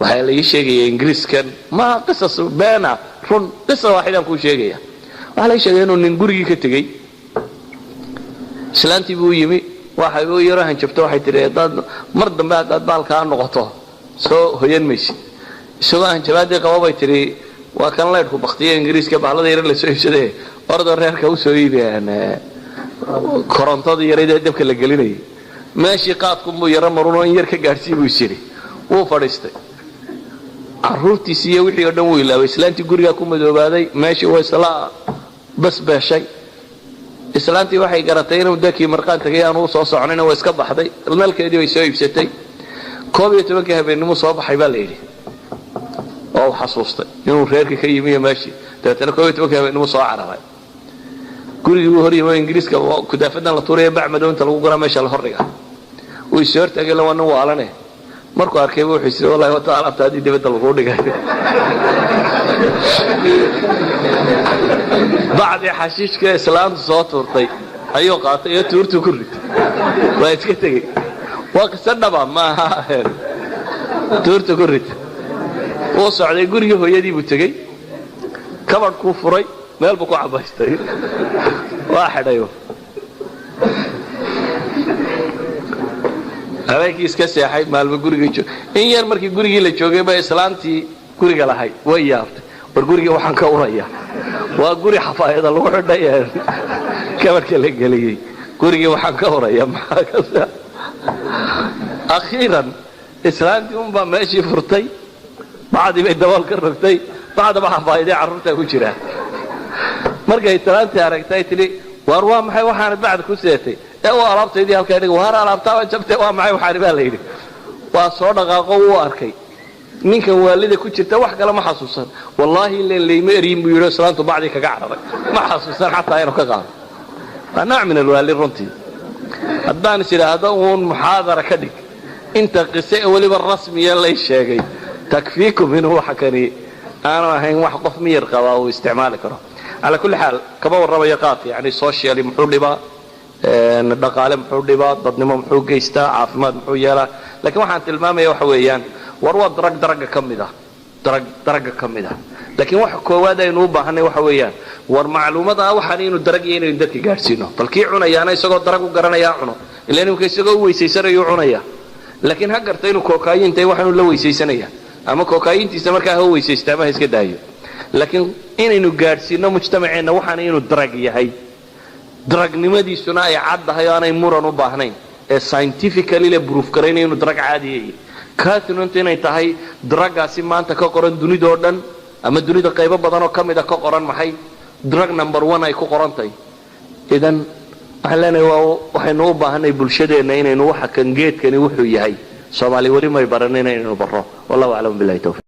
waxaa la ii sheegaya ingiriiskan ma qisas beena run qisa waaxidaan kuu sheegaya waxaa la ii sheegaya inuu nin gurigii ka tegey islaantii buu yimi waxay u yaro hanjabto waxay tihi mar dambe haddaad baalkaa noqoto soo hoyan maysid isagoo hanjabaadii qaba bay tihi waa kan laydhku baktiya ingiriiska bahlada yar la soo iibsadee ordo reerka u soo iibiyaan korontadii yaradee dabka la gelinayay meeshii qaadkunbuu yaro marunoo in yar ka gaadhsii buu isyidhi wuu fadhiistay carruurtiisii iyo wixii oo dhan wuu ilaaway islaantii gurigaa ku madoobaaday meeshii waa isla basbeeshay islaantii waxay garatay inuu dakii marqaan tagay aanu soo soconin waa iska baxday nalkeedii bay soo iibsatay 11 habeenimo soo baxay baa la yidhi oo xasuustay inuu reerkii ka yimi meeshii dadana 11 habeenimo soo cararay gurigii uu horiyay ingiriiska ku daafadan la tuuray bacmado inta lagu gura meesha la hordhiga uu soo tagay lawan waalane markuu arkay wuxuu xisay wallahi wa ta'ala taadi dibada lagu dhigay بعد حشيش كإسلام صوتورتي أيوة قاطع تورتو كرت ويتكتجي وقصنا ما تورتو كرت وصعد يقول هو يدي بتجي كبر كوفري ما يلبقوا عباستي واحد أيوة هذاك يسكت يا حي مال بقولي جو إن يرمر كي قولي له شو جيبه إسلامتي قولي له هاي وياته ورقولي وحن كوريا وقولي حفايض الله وحده كبر كله قليل قولي وحن كوريا معك أخيرا إسلامتي ماشي فرتي بعد ما الدوال كرفتي بعد ما حفايضي عرفتها وجرا مرقى إسلامتي عرفتي تلي وأروى محي وحان بعد كسيتي هو أرابط يدي هالكيني وهار أرابطها وجبتها ومعي وحاربها ليلي وصورنا قوة أركي منك والدي كنت توحق لما حسوسا والله اللي مئرين بيقولوا سلامته بعدي كقعرة ما حسوسا حتى ينو كقعرة فنوع من الوالي الرنتي الدان سيلا هذا هو محاضرة كدك انت قساء ولي بالرسمي يلا الشيء تكفيكم من هو حكاني أنا هين واحد قف مير قضاء واستعمالك على كل حال كبور ربيقات يعني سوشيالي محول لبا dhaqaale muxuu dhibaa dadnimo muxuu geystaa caafimaad muxuu yeelaa laakiin waxaan tilmaamayaa waxa weeyaan war waa daraga kamid ah laakiin waxa koowaad aynu u baahanay waxa weeyaan war macluumada waxaan inuu darag iyo inuu dadka gaarsiino balkii cunayaana isagoo darag u garanaya cuno ilaa inuu isagoo weeysaysanay cunaya laakiin ha gartay inuu kookayintay waxaan la weeysaysanaya ama kookayintiisa markaa ha weeysaysta ma iska daayo laakiin inaynu gaarsiino mujtamaceena waxaan inuu darag yahay dragnimadiisuna ay caddahay aanay muran u baahnayn ee scientifically la proof gareynay inuu drag caadi yahay kaasnunta inay tahay dragaasi maanta ka qoran dunida oo dhan ama dunida qaybo badan oo kamid ah ka qoran maxay drug number 1 ay ku qorantay idan ahlan waxaynu u baahanay bulshadeena inaynu waxa kan geedkani wuxuu yahay Soomaali wali may baranayna inaynu baro wallahu a'lam billahi tawfiq